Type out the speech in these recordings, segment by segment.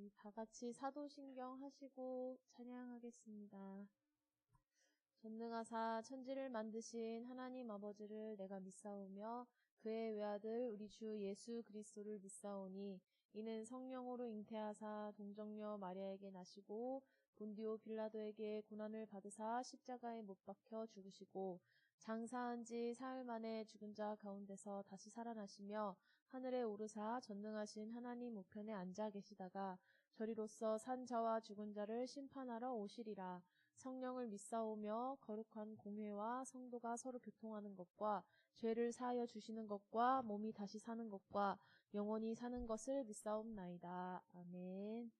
우리 다 같이 사도신경 하시고 찬양하겠습니다. 전능하사 천지를 만드신 하나님 아버지를 내가 믿사오며 그의 외아들 우리 주 예수 그리스도를 믿사오니 이는 성령으로 잉태하사 동정녀 마리아에게 나시고 본디오 빌라도에게 고난을 받으사 십자가에 못 박혀 죽으시고 장사한 지 사흘 만에 죽은 자 가운데서 다시 살아나시며 하늘에 오르사 전능하신 하나님 우편에 앉아 계시다가 저리로서 산 자와 죽은 자를 심판하러 오시리라. 성령을 믿사오며 거룩한 공회와 성도가 서로 교통하는 것과 죄를 사하여 주시는 것과 몸이 다시 사는 것과 영원히 사는 것을 믿사옵나이다. 아멘.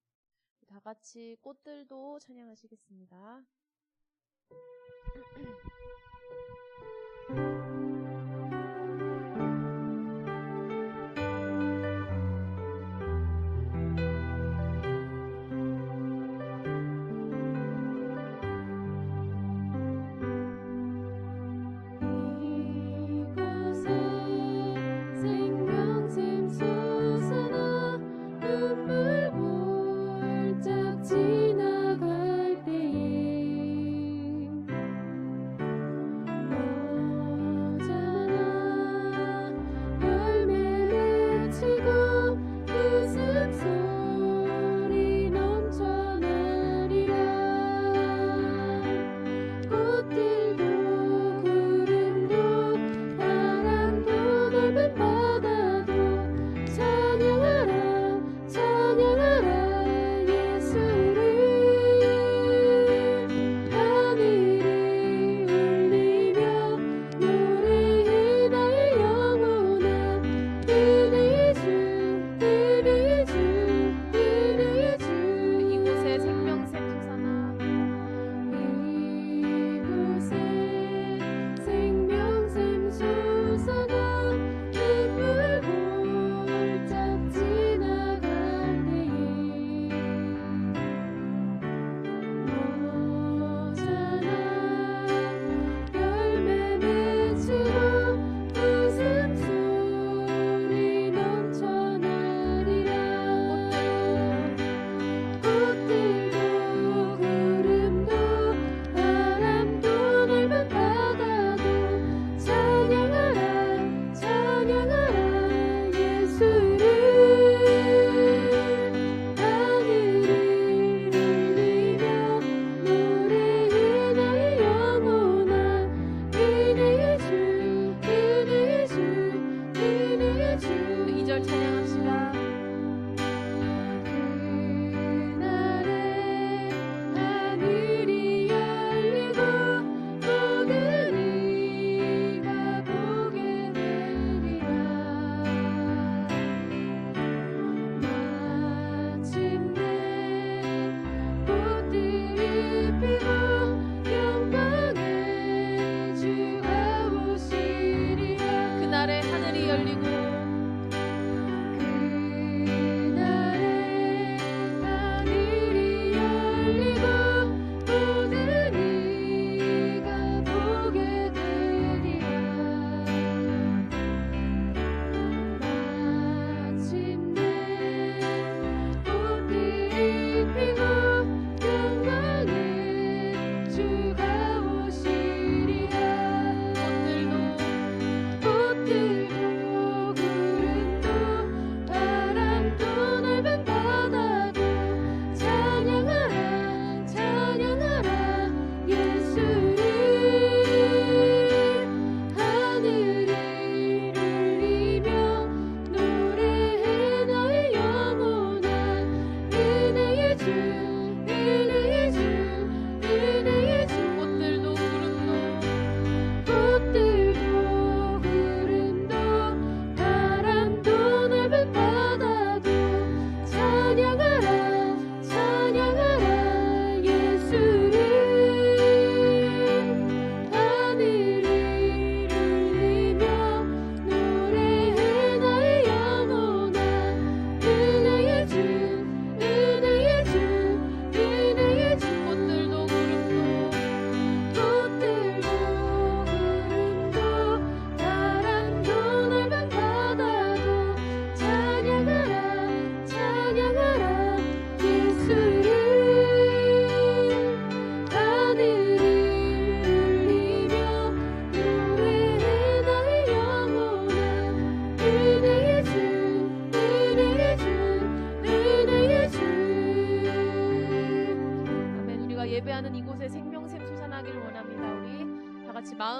다 같이 꽃들도 찬양하시겠습니다. 지나갈 때에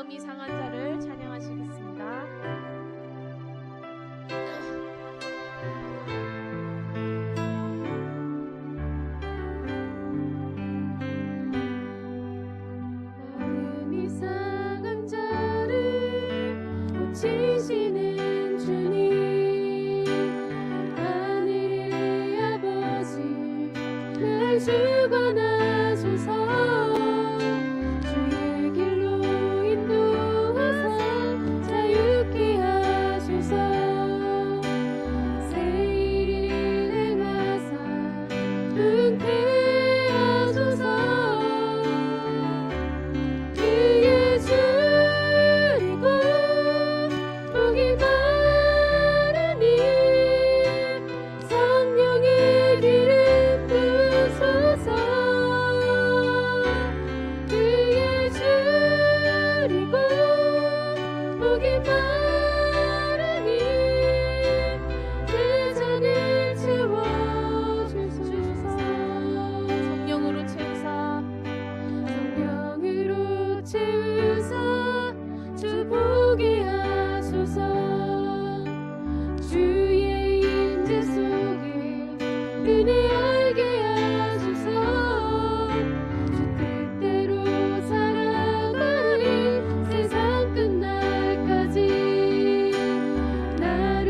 마음이 상한 자를 찬양하시겠습니다. 마음이 상한 자를 고치시는 주님, 하늘의 아버지 날 주관하소서. 주의 길로 인도하사 자유케 하소서. 새 일을 행하사 은혜 하소서. 그의 줄이고 복이 많으니 성령의 기름 부소서. 그의 줄이고 복이 많으니 내 잔을 채워주소서. 성령으로 채우사 성령으로 채우사 주 보게 하소서. 주의 임재 속에 은혜 알게 하소서. 주 뜻대로 살아가리 세상 끝날까지. 나를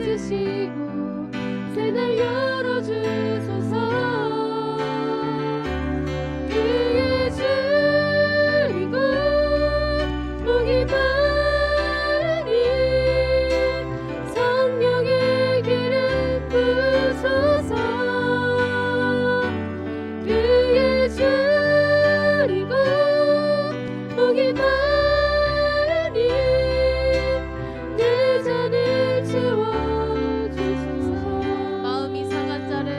잊으시고 새날 열어주소서. 그의 줄이고 복이 많으니 성령의 기름 부소서. 그의 줄이고 복이 많으니 내 잔을 채워주소서. 마음이 상한 자를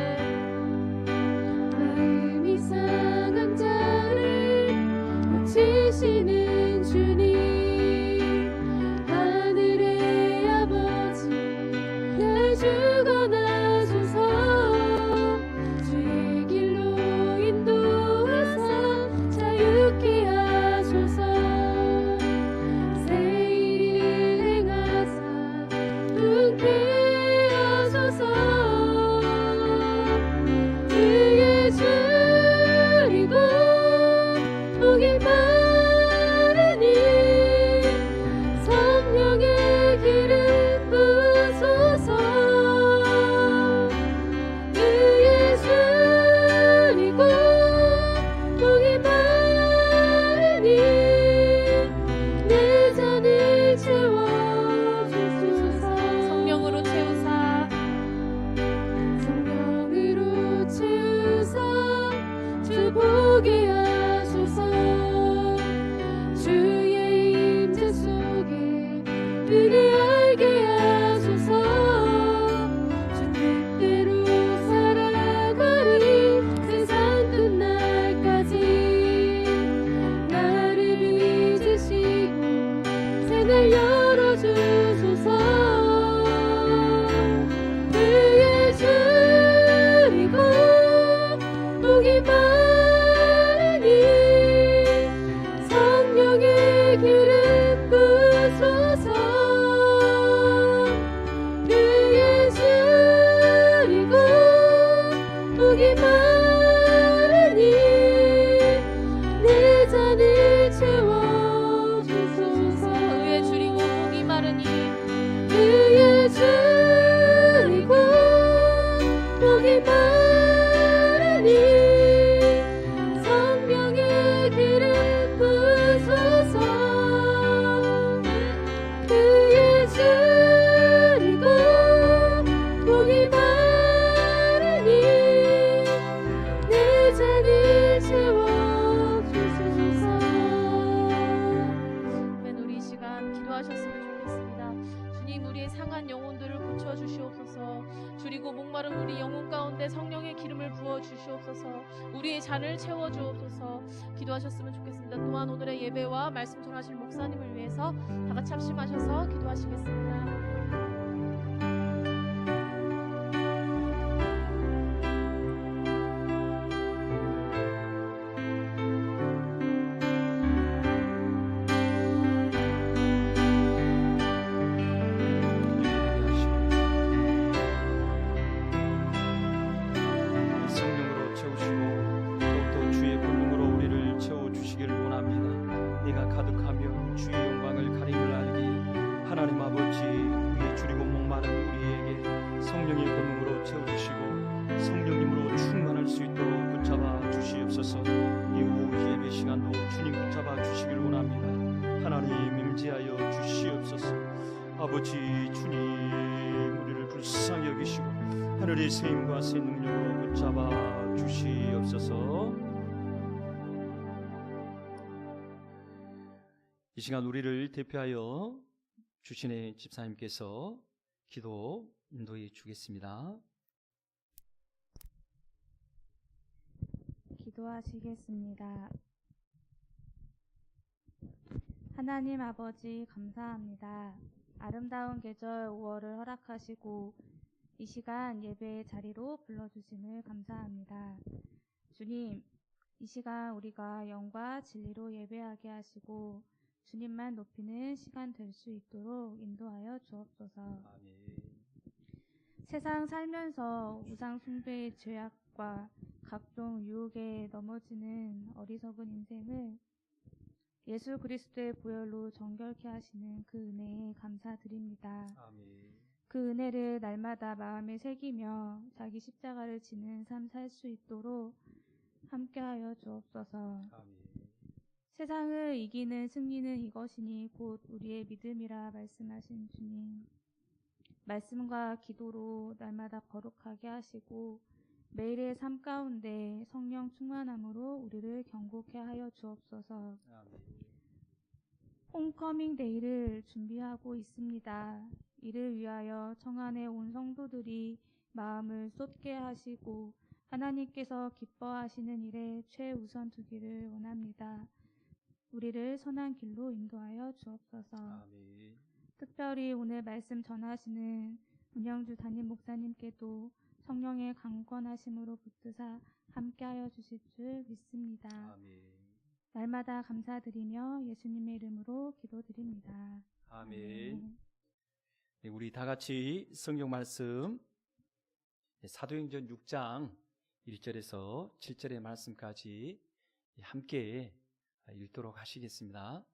마음이 상한 자를 고치시는 주님, 하늘의 아버지 날 주관하소서. 주의 길로 인도하사 자유케 하소서. 새 일을 행하사 은혜 하소서. 그의 줄이고 복이 많으니 성령의 기름 부소서. 그의 줄이고 복이 많으니 내 잔을 채워주소서. 성령으로 채우사 성령으로 채우사 주 보게 하소서. 주의 임재 속에 은혜 알게 하소서. 주 뜻대로 살아가리 세상 끝날까지. 나를 잊으시고 새날 열어주소서. 그의 줄이고 복이 많으니 성령의 기름 부소서. 그의 줄이고 복이 많으니 내 잔을 채워주소서. 그의 줄이고 복이 마르니 그의 줄이고 복이 많으니 성령의 기름 부소서. 그의 줄이고 복이 많으니 내 잔을 채워주소서. 아멘. 우리 이 시간 기도하셨으면 좋겠습니다. 주님, 우리의 상한 영혼들을 고쳐 주시옵소서. 줄이고 목마른 우리 영혼 가운데 성령의 기름을 부어 주시옵소서. 우리의 잔을 채워 주옵소서. 기도하셨으면 좋겠습니다. 또한 오늘의 예배와 말씀 전하실 목사님을 위해서 다 같이 합심하셔서 기도하시겠습니다. 하나님 아버지, 우리의 줄이고 목마른 우리에게 성령의 권능으로 채워주시고 성령님으로 충만할 수 있도록 붙잡아 주시옵소서. 이후 예배 시간도 주님 붙잡아 주시길 원합니다. 하나님 임재하여 주시옵소서. 아버지 주님, 우리를 불쌍히 여기시고 하늘의 세임과 새 능력으로 붙잡아 주시옵소서. 이 시간 우리를 대표하여 주신의 집사님께서 기도 인도해 주겠습니다. 기도하시겠습니다. 하나님 아버지 감사합니다. 아름다운 계절 5월을 허락하시고 이 시간 예배의 자리로 불러주심을 감사합니다. 주님, 이 시간 우리가 영과 진리로 예배하게 하시고 주님만 높이는 시간 될 수 있도록 인도하여 주옵소서. 아멘. 세상 살면서 우상 숭배의 죄악과 각종 유혹에 넘어지는 어리석은 인생을 예수 그리스도의 보혈로 정결케 하시는 그 은혜에 감사드립니다. 아멘. 그 은혜를 날마다 마음에 새기며 자기 십자가를 지는 삶 살 수 있도록 함께하여 주옵소서. 아멘. 세상을 이기는 승리는 이것이니 곧 우리의 믿음이라 말씀하신 주님. 말씀과 기도로 날마다 거룩하게 하시고 매일의 삶 가운데 성령 충만함으로 우리를 경고케 하여 주옵소서. 아멘. 홈커밍 데이를 준비하고 있습니다. 이를 위하여 청안의 온 성도들이 마음을 쏟게 하시고 하나님께서 기뻐하시는 일에 최우선 두기를 원합니다. 우리를 선한 길로 인도하여 주옵소서. 아멘. 특별히 오늘 말씀 전하시는 문영주 담임 목사님께도 성령의 강권하심으로 붙드사 함께하여 주실 줄 믿습니다. 아멘. 날마다 감사드리며 예수님의 이름으로 기도드립니다. 아멘. 네, 우리 다 같이 성경 말씀 사도행전 6장 1절에서 7절의 말씀까지 함께 읽도록 하시겠습니다.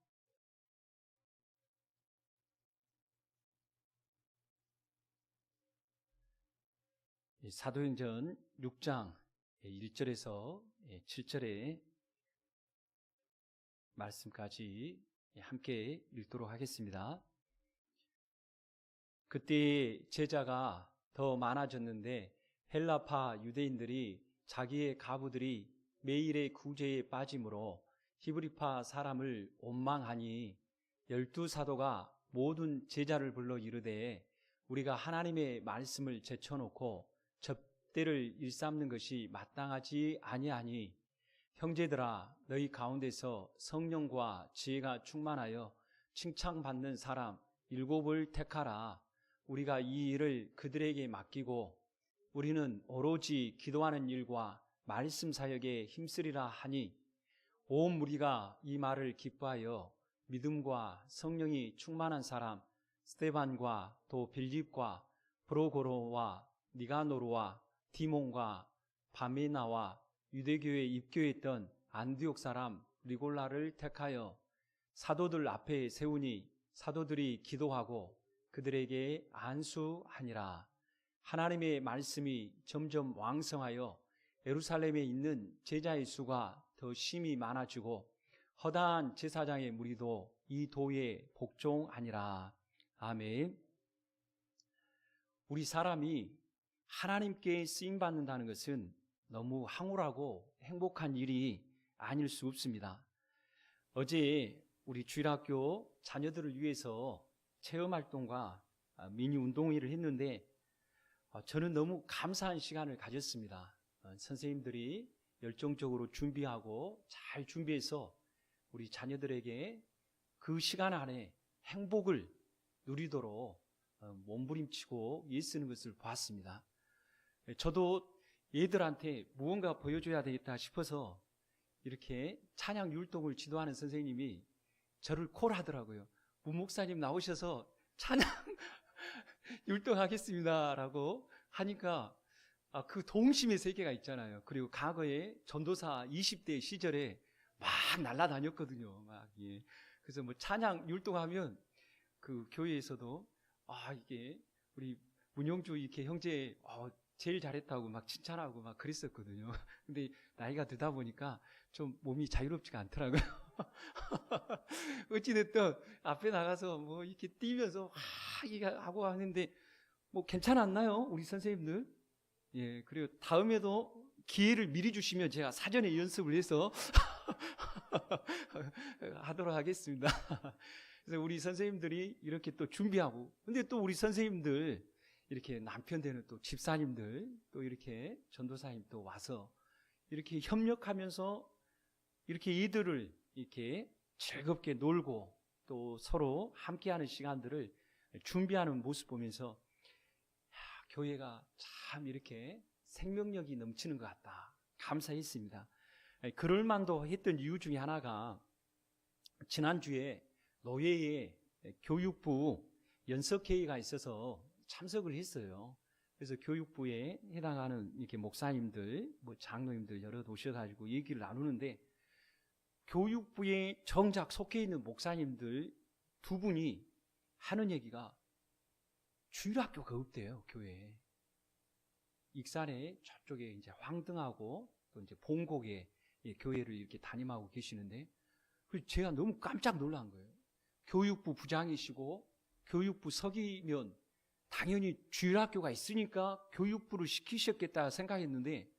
사도행전 6장 1절에서 7절의 말씀까지 함께 읽도록 하겠습니다. 그때 제자가 더 많아졌는데 헬라파 유대인들이 자기의 가부들이 매일의 구제에 빠짐으로 히브리파 사람을 원망하니 12사도가 모든 제자를 불러 이르되 우리가 하나님의 말씀을 제쳐놓고 접대를 일삼는 것이 마땅하지 아니하니 형제들아 너희 가운데서 성령과 지혜가 충만하여 칭찬받는 사람 7을 택하라. 우리가 이 일을 그들에게 맡기고 우리는 오로지 기도하는 일과 말씀 사역에 힘쓰리라 하니 온 무리가 이 말을 기뻐하여 믿음과 성령이 충만한 사람 스데반과 또 빌립과 브로고로와 니가노르와 디몬과 바메나와 유대교에 입교했던 안디옥 사람 리골라를 택하여 사도들 앞에 세우니 사도들이 기도하고 그들에게 안수하니라. 하나님의 말씀이 점점 왕성하여 예루살렘에 있는 제자의 수가 더 심히 많아지고 허다한 제사장의 무리도 이 도에 복종하니라. 아멘. 우리 사람이 하나님께 쓰임받는다는 것은 너무 황홀하고 행복한 일이 아닐 수 없습니다. 어제 우리 주일학교 자녀들을 위해서 체험활동과 미니 운동회를 했는데 저는 너무 감사한 시간을 가졌습니다. 선생님들이 열정적으로 준비하고 잘 준비해서 우리 자녀들에게 그 시간 안에 행복을 누리도록 몸부림치고 애쓰는 것을 보았습니다. 저도 얘들한테 무언가 보여줘야 되겠다 싶어서 이렇게 찬양 율동을 지도하는 선생님이 저를 콜하더라고요. 문 목사님 나오셔서 찬양 율동하겠습니다 라고 하니까 그 동심의 세계가 있잖아요. 그리고 과거에 전도사 20대 시절에 막 날아다녔거든요. 막, 예. 그래서 뭐 찬양 율동하면 그 교회에서도 이게 우리 문영주 이렇게 형제 제일 잘했다고 막 칭찬하고 막 그랬었거든요. 근데 나이가 드다 보니까 좀 몸이 자유롭지가 않더라고요. 어찌됐든 앞에 나가서 뭐 이렇게 뛰면서 이게 하고 하는데 뭐 괜찮았나요? 우리 선생님들? 예, 그리고 다음에도 기회를 미리 주시면 제가 사전에 연습을 해서 하도록 하겠습니다. 그래서 우리 선생님들이 이렇게 또 준비하고, 근데 또 우리 선생님들 이렇게 남편 되는 또 집사님들 또 이렇게 전도사님 또 와서 이렇게 협력하면서 이렇게 이들을 이렇게 즐겁게 놀고 또 서로 함께하는 시간들을 준비하는 모습 보면서 교회가 참 이렇게 생명력이 넘치는 것 같다 감사했습니다. 그럴 만도 했던 이유 중에 하나가 지난주에 노예의 교육부 연석회의가 있어서 참석을 했어요. 그래서 교육부에 해당하는 이렇게 목사님들, 뭐 장로님들 여럿 오셔가지고 얘기를 나누는데, 교육부에 정작 속해 있는 목사님들 두 분이 하는 얘기가 주일학교가 없대요, 교회에. 익산에 저쪽에 이제 황등하고 또 이제 봉곡에 교회를 이렇게 담임하고 계시는데, 그래서 제가 너무 깜짝 놀란 거예요. 교육부 부장이시고 교육부 석이면 당연히 주일학교가 있으니까 교육부를 시키셨겠다 생각했는데,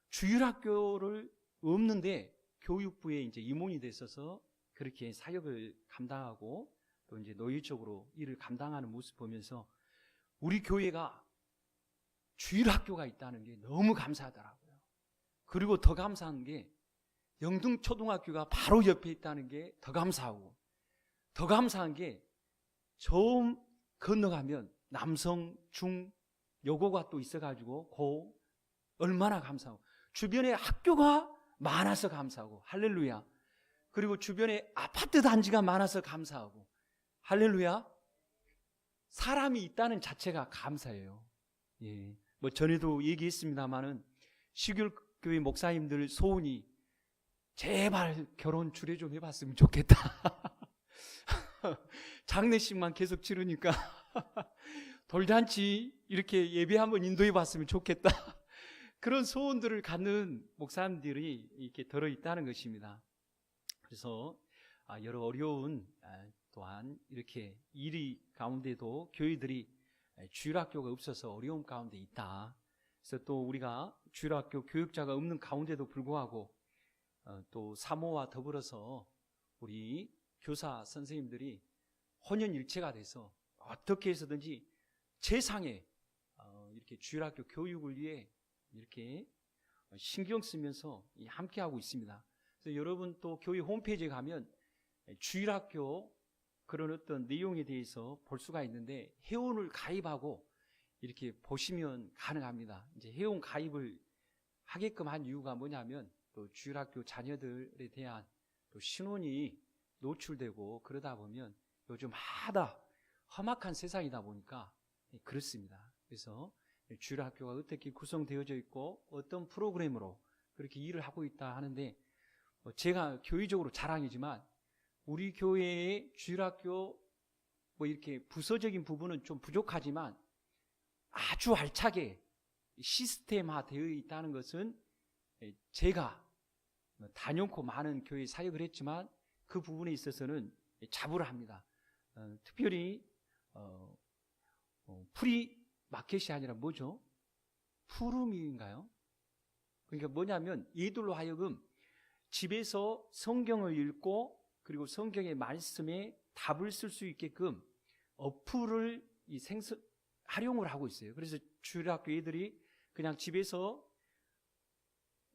주일학교를 없는데 교육부에 이제 임원이 됐어서 그렇게 사역을 감당하고 또 이제 노예적으로 일을 감당하는 모습 보면서 우리 교회가 주일학교가 있다는 게 너무 감사하더라고요. 그리고 더 감사한 게 영등초등학교가 바로 옆에 있다는 게 더 감사하고, 더 감사한 게 처음 건너가면 남성, 중, 여고가 또 있어가지고 고 얼마나 감사하고, 주변에 학교가 많아서 감사하고 할렐루야. 그리고 주변에 아파트 단지가 많아서 감사하고 할렐루야. 사람이 있다는 자체가 감사해요. 예, 뭐 전에도 얘기했습니다마는 시골교회 목사님들 소원이 제발 결혼 주례 좀 해봤으면 좋겠다. 장례식만 계속 치르니까 돌잔치 이렇게 예배 한번 인도해 봤으면 좋겠다. 그런 소원들을 갖는 목사님들이 이렇게 들어있다는 것입니다. 그래서 여러 어려운 또한 이렇게 일이 가운데도 교회들이 주일학교가 없어서 어려움 가운데 있다. 그래서 또 우리가 주일학교 교육자가 없는 가운데도 불구하고 또 사모와 더불어서 우리 교사 선생님들이 혼연일체가 돼서 어떻게 해서든지 세상에 이렇게 주일학교 교육을 위해 이렇게 신경 쓰면서 함께하고 있습니다. 그래서 여러분 또 교회 홈페이지에 가면 주일학교 그런 어떤 내용에 대해서 볼 수가 있는데, 회원을 가입하고 이렇게 보시면 가능합니다. 이제 회원 가입을 하게끔 한 이유가 뭐냐면, 또 주일학교 자녀들에 대한 또 신원이 노출되고 그러다 보면 요즘 하다 험악한 세상이다 보니까 그렇습니다. 그래서 주일학교가 어떻게 구성되어져 있고 어떤 프로그램으로 그렇게 일을 하고 있다 하는데, 제가 교회적으로 자랑이지만 우리 교회의 주일학교 뭐 이렇게 부서적인 부분은 좀 부족하지만 아주 알차게 시스템화 되어 있다는 것은 제가 단연코 많은 교회 사역을 했지만 그 부분에 있어서는 자부합니다. 특별히 프리 마켓이 아니라 뭐죠? 푸름인가요? 그러니까 뭐냐면 얘들로 하여금 집에서 성경을 읽고 그리고 성경의 말씀에 답을 쓸 수 있게끔 어플을 활용을 하고 있어요. 그래서 주일학교 애들이 그냥 집에서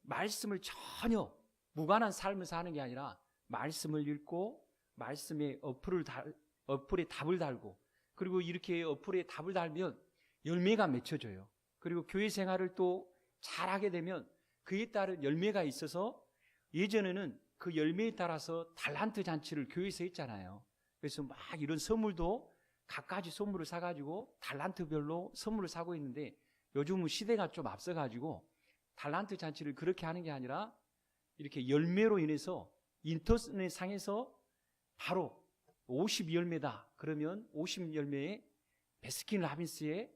말씀을 전혀 무관한 삶을 사는 게 아니라 말씀을 읽고 말씀에 어플에 답을 달고, 그리고 이렇게 어플에 답을 달면 열매가 맺혀져요. 그리고 교회 생활을 또 잘하게 되면 그에 따른 열매가 있어서, 예전에는 그 열매에 따라서 달란트 잔치를 교회에서 했잖아요. 그래서 막 이런 선물도 갖가지 선물을 사가지고 달란트별로 선물을 사고 있는데, 요즘은 시대가 좀 앞서가지고 달란트 잔치를 그렇게 하는 게 아니라 이렇게 열매로 인해서 인터넷 상에서 바로 50열매다. 그러면 50열매에 베스킨 라빈스의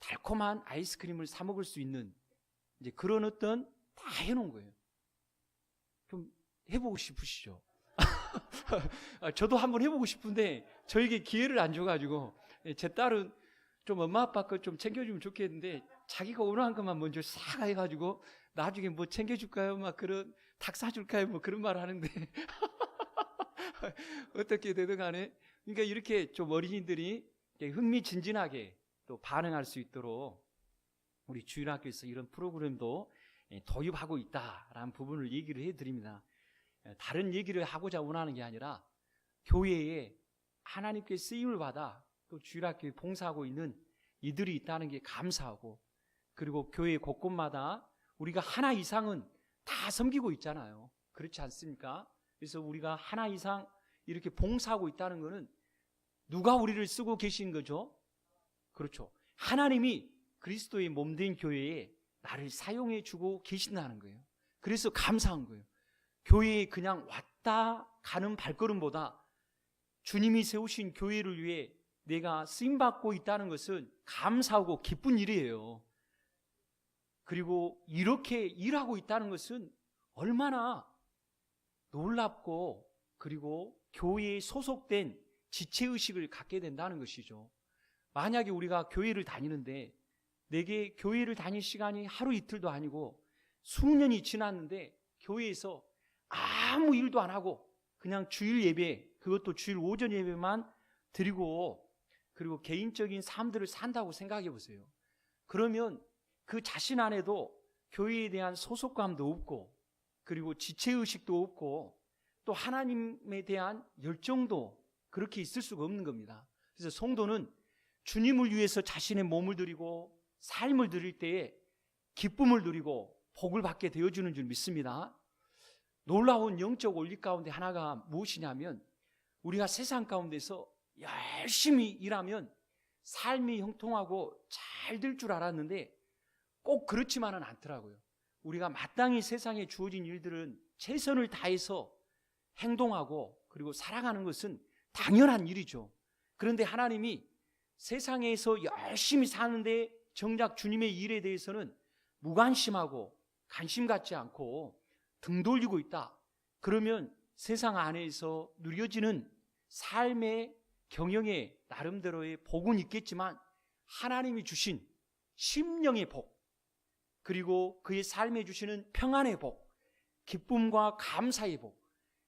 달콤한 아이스크림을 사 먹을 수 있는 이제 그런 어떤 다 해놓은 거예요. 좀 해보고 싶으시죠? 저도 한번 해보고 싶은데 저에게 기회를 안 줘가지고 제 딸은 좀 엄마 아빠 거 좀 챙겨주면 좋겠는데 자기가 원하는 것만 먼저 싹 해가지고 나중에 뭐 챙겨줄까요? 막 그런 닭 사줄까요? 뭐 그런 말 하는데 어떻게 되든 간에 그러니까 이렇게 좀 어린이들이 흥미진진하게 또 반응할 수 있도록 우리 주일학교에서 이런 프로그램도 도입하고 있다라는 부분을 얘기를 해드립니다. 다른 얘기를 하고자 원하는 게 아니라 교회에 하나님께 쓰임을 받아 또 주일학교에 봉사하고 있는 이들이 있다는 게 감사하고, 그리고 교회 곳곳마다 우리가 하나 이상은 다 섬기고 있잖아요. 그렇지 않습니까? 그래서 우리가 하나 이상 이렇게 봉사하고 있다는 것은 누가 우리를 쓰고 계신 거죠? 그렇죠. 하나님이 그리스도의 몸된 교회에 나를 사용해 주고 계신다는 거예요. 그래서 감사한 거예요. 교회에 그냥 왔다 가는 발걸음보다 주님이 세우신 교회를 위해 내가 쓰임받고 있다는 것은 감사하고 기쁜 일이에요. 그리고 이렇게 일하고 있다는 것은 얼마나 놀랍고, 그리고 교회에 소속된 지체의식을 갖게 된다는 것이죠. 만약에 우리가 교회를 다니는데 내게 교회를 다닐 시간이 하루 이틀도 아니고 수년이 지났는데 교회에서 아무 일도 안 하고 그냥 주일 예배, 그것도 주일 오전 예배만 드리고 그리고 개인적인 삶들을 산다고 생각해 보세요. 그러면 그 자신 안에도 교회에 대한 소속감도 없고, 그리고 지체의식도 없고, 또 하나님에 대한 열정도 그렇게 있을 수가 없는 겁니다. 그래서 성도는 주님을 위해서 자신의 몸을 드리고 삶을 드릴 때에 기쁨을 누리고 복을 받게 되어주는 줄 믿습니다. 놀라운 영적 원리 가운데 하나가 무엇이냐면, 우리가 세상 가운데서 열심히 일하면 삶이 형통하고 잘 될 줄 알았는데 꼭 그렇지만은 않더라고요. 우리가 마땅히 세상에 주어진 일들은 최선을 다해서 행동하고 그리고 살아가는 것은 당연한 일이죠. 그런데 하나님이 세상에서 열심히 사는데 정작 주님의 일에 대해서는 무관심하고 관심 갖지 않고 등 돌리고 있다. 그러면 세상 안에서 누려지는 삶의 경영에 나름대로의 복은 있겠지만 하나님이 주신 심령의 복, 그리고 그의 삶에 주시는 평안의 복, 기쁨과 감사의 복,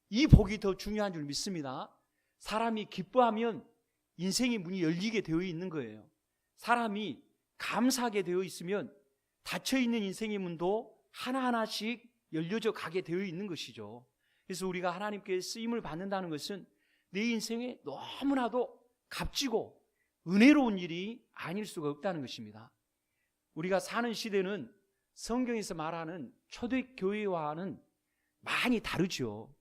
이 복이 더 중요한 줄 믿습니다. 사람이 기뻐하면 인생의 문이 열리게 되어 있는 거예요. 사람이 감사하게 되어 있으면 닫혀있는 인생의 문도 하나하나씩 열려져 가게 되어 있는 것이죠. 그래서 우리가 하나님께 쓰임을 받는다는 것은 내 인생에 너무나도 값지고 은혜로운 일이 아닐 수가 없다는 것입니다. 우리가 사는 시대는 성경에서 말하는 초대교회와는 많이 다르죠.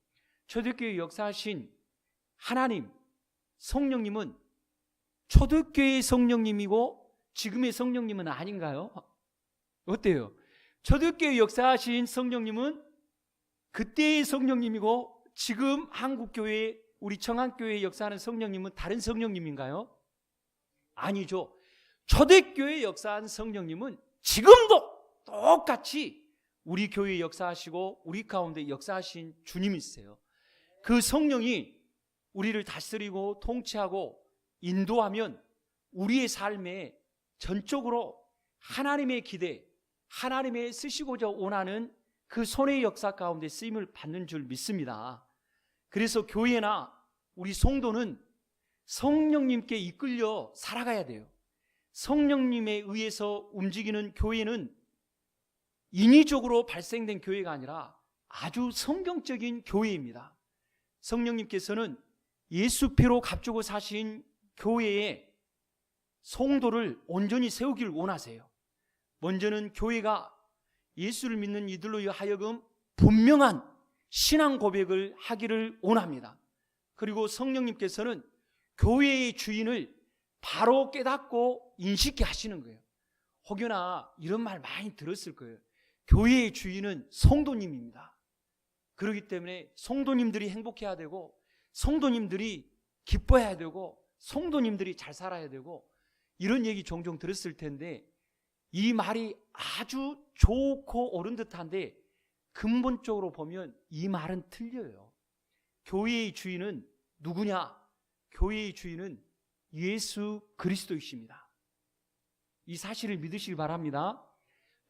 초대교회 역사하신 하나님, 성령님은 초대교회의 성령님이고 지금의 성령님은 아닌가요? 어때요? 초대교회 역사하신 성령님은 그때의 성령님이고 지금 한국교회, 우리 청안교회에 역사하는 성령님은 다른 성령님인가요? 아니죠. 초대교회에 역사한 성령님은 지금도 똑같이 우리 교회에 역사하시고 우리 가운데 역사하신 주님이세요. 그 성령이 우리를 다스리고 통치하고 인도하면 우리의 삶에 전적으로 하나님의 기대, 하나님의 쓰시고자 원하는 그 손의 역사 가운데 쓰임을 받는 줄 믿습니다. 그래서 교회나 우리 성도는 성령님께 이끌려 살아가야 돼요. 성령님에 의해서 움직이는 교회는 인위적으로 발생된 교회가 아니라 아주 성경적인 교회입니다. 성령님께서는 예수 피로 값주고 사신 교회에 성도를 온전히 세우기를 원하세요. 먼저는 교회가 예수를 믿는 이들로 하여금 분명한 신앙 고백을 하기를 원합니다. 그리고 성령님께서는 교회의 주인을 바로 깨닫고 인식케 하시는 거예요. 혹여나 이런 말 많이 들었을 거예요. 교회의 주인은 성도님입니다. 그렇기 때문에 성도님들이 행복해야 되고 성도님들이 기뻐해야 되고 성도님들이 잘 살아야 되고 이런 얘기 종종 들었을 텐데 이 말이 아주 좋고 옳은 듯한데 근본적으로 보면 이 말은 틀려요. 교회의 주인은 누구냐? 교회의 주인은 예수 그리스도이십니다. 이 사실을 믿으시길 바랍니다.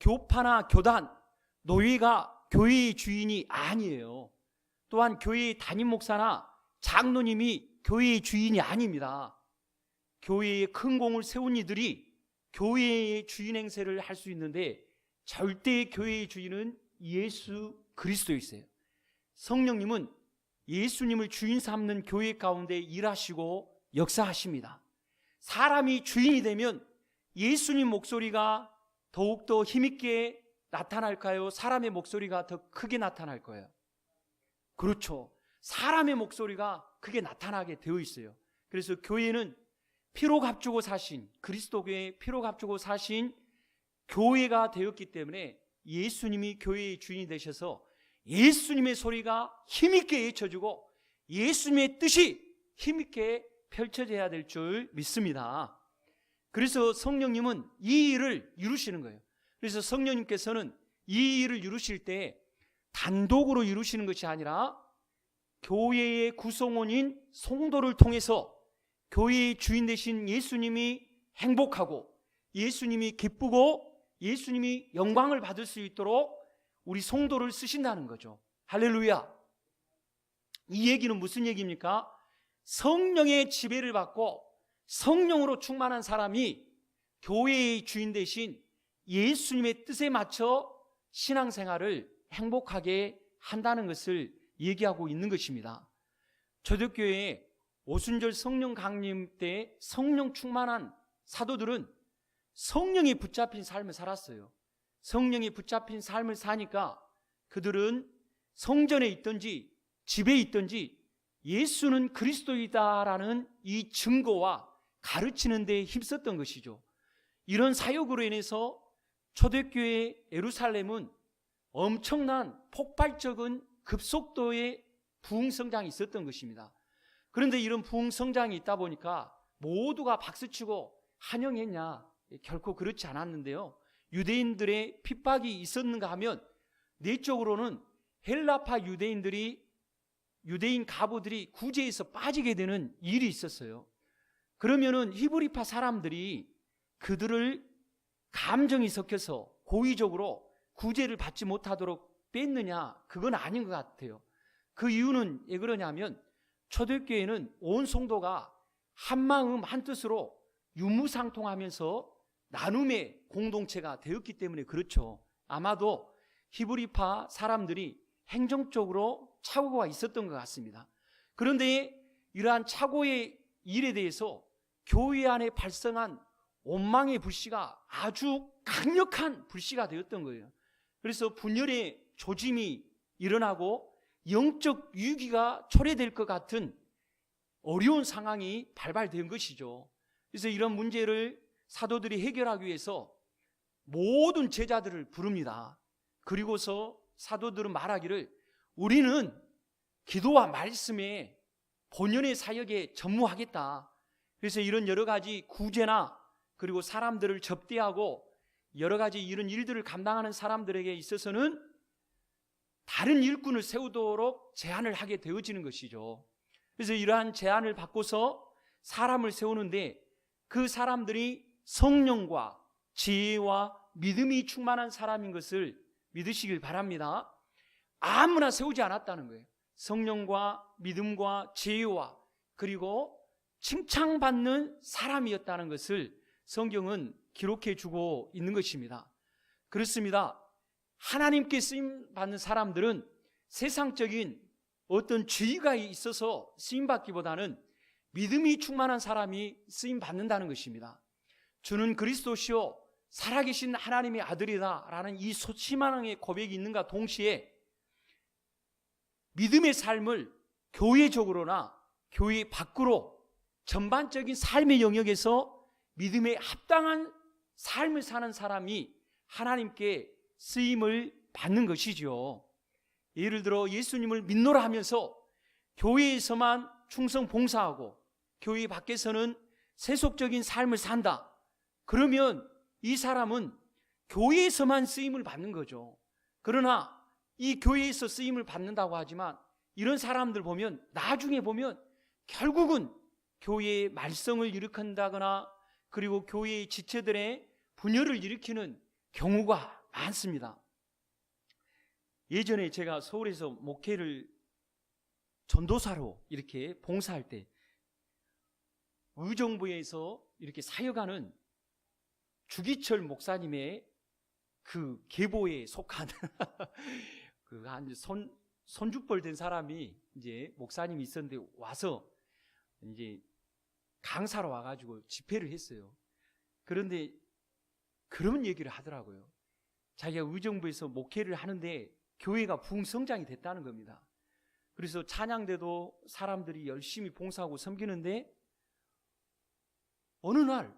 교파나 교단, 노예가 교회의 주인이 아니에요. 또한 교회의 담임 목사나 장로님이 교회의 주인이 아닙니다. 교회에 큰 공을 세운 이들이 교회의 주인 행세를 할 수 있는데 절대 교회의 주인은 예수 그리스도이세요. 성령님은 예수님을 주인 삼는 교회 가운데 일하시고 역사하십니다. 사람이 주인이 되면 예수님 목소리가 더욱더 힘있게 나타날까요? 사람의 목소리가 더 크게 나타날 거예요. 그렇죠. 사람의 목소리가 크게 나타나게 되어 있어요. 그래서 교회는 피로 값주고 사신, 그리스도교의 피로 값주고 사신 교회가 되었기 때문에 예수님이 교회의 주인이 되셔서 예수님의 소리가 힘있게 외쳐지고 예수님의 뜻이 힘있게 펼쳐져야 될 줄 믿습니다. 그래서 성령님은 이 일을 이루시는 거예요. 그래서 성령님께서는 이 일을 이루실 때 단독으로 이루시는 것이 아니라 교회의 구성원인 성도를 통해서 교회의 주인 되신 예수님이 행복하고 예수님이 기쁘고 예수님이 영광을 받을 수 있도록 우리 성도를 쓰신다는 거죠. 할렐루야. 이 얘기는 무슨 얘기입니까? 성령의 지배를 받고 성령으로 충만한 사람이 교회의 주인 되신 예수님의 뜻에 맞춰 신앙생활을 행복하게 한다는 것을 얘기하고 있는 것입니다. 초대교회에 오순절 성령 강림 때 성령 충만한 사도들은 성령이 붙잡힌 삶을 살았어요. 성령이 붙잡힌 삶을 사니까 그들은 성전에 있든지 집에 있든지 예수는 그리스도이다라는 이 증거와 가르치는 데 힘썼던 것이죠. 이런 사역으로 인해서 초대교회 예루살렘은 엄청난 폭발적인 급속도의 부흥성장이 있었던 것입니다. 그런데 이런 부흥성장이 있다 보니까 모두가 박수치고 환영했냐? 결코 그렇지 않았는데요. 유대인들의 핍박이 있었는가 하면 내적으로는 헬라파 유대인 가부들이 구제에서 빠지게 되는 일이 있었어요. 그러면은 히브리파 사람들이 그들을 감정이 섞여서 고의적으로 구제를 받지 못하도록 뺐느냐? 그건 아닌 것 같아요. 그 이유는 왜 그러냐면 초대교회는 온 성도가 한마음 한뜻으로 유무상통하면서 나눔의 공동체가 되었기 때문에 그렇죠. 아마도 히브리파 사람들이 행정적으로 착오가 있었던 것 같습니다. 그런데 이러한 착오의 일에 대해서 교회 안에 발생한 원망의 불씨가 아주 강력한 불씨가 되었던 거예요. 그래서 분열의 조짐이 일어나고 영적 위기가 초래될 것 같은 어려운 상황이 발발된 것이죠. 그래서 이런 문제를 사도들이 해결하기 위해서 모든 제자들을 부릅니다. 그리고서 사도들은 말하기를 우리는 기도와 말씀에 본연의 사역에 전무하겠다. 그래서 이런 여러 가지 구제나 그리고 사람들을 접대하고 여러 가지 이런 일들을 감당하는 사람들에게 있어서는 다른 일꾼을 세우도록 제안을 하게 되어지는 것이죠. 그래서 이러한 제안을 받고서 사람을 세우는데 그 사람들이 성령과 지혜와 믿음이 충만한 사람인 것을 믿으시길 바랍니다. 아무나 세우지 않았다는 거예요. 성령과 믿음과 지혜와 그리고 칭찬받는 사람이었다는 것을 성경은 기록해 주고 있는 것입니다. 그렇습니다. 하나님께 쓰임받는 사람들은 세상적인 어떤 지위가 있어서 쓰임받기보다는 믿음이 충만한 사람이 쓰임받는다는 것입니다. 주는 그리스도시요 살아계신 하나님의 아들이다 라는 이 희망의 고백이 있는가 동시에 믿음의 삶을 교회적으로나 교회 밖으로 전반적인 삶의 영역에서 믿음에 합당한 삶을 사는 사람이 하나님께 쓰임을 받는 것이죠. 예를 들어 예수님을 믿노라 하면서 교회에서만 충성 봉사하고 교회 밖에서는 세속적인 삶을 산다. 그러면 이 사람은 교회에서만 쓰임을 받는 거죠. 그러나 이 교회에서 쓰임을 받는다고 하지만 이런 사람들 보면 나중에 보면 결국은 교회의 말썽을 일으킨다거나 그리고 교회의 지체들의 분열을 일으키는 경우가 많습니다. 예전에 제가 서울에서 목회를 전도사로 이렇게 봉사할 때 의정부에서 이렇게 사역하는 주기철 목사님의 그 계보에 속한 그 한 손주뻘 된 사람이 이제 목사님이 있었는데 와서 이제 강사로 와가지고 집회를 했어요. 그런데 그런 얘기를 하더라고요. 자기가 의정부에서 목회를 하는데 교회가 부흥성장이 됐다는 겁니다. 그래서 찬양대도 사람들이 열심히 봉사하고 섬기는데 어느 날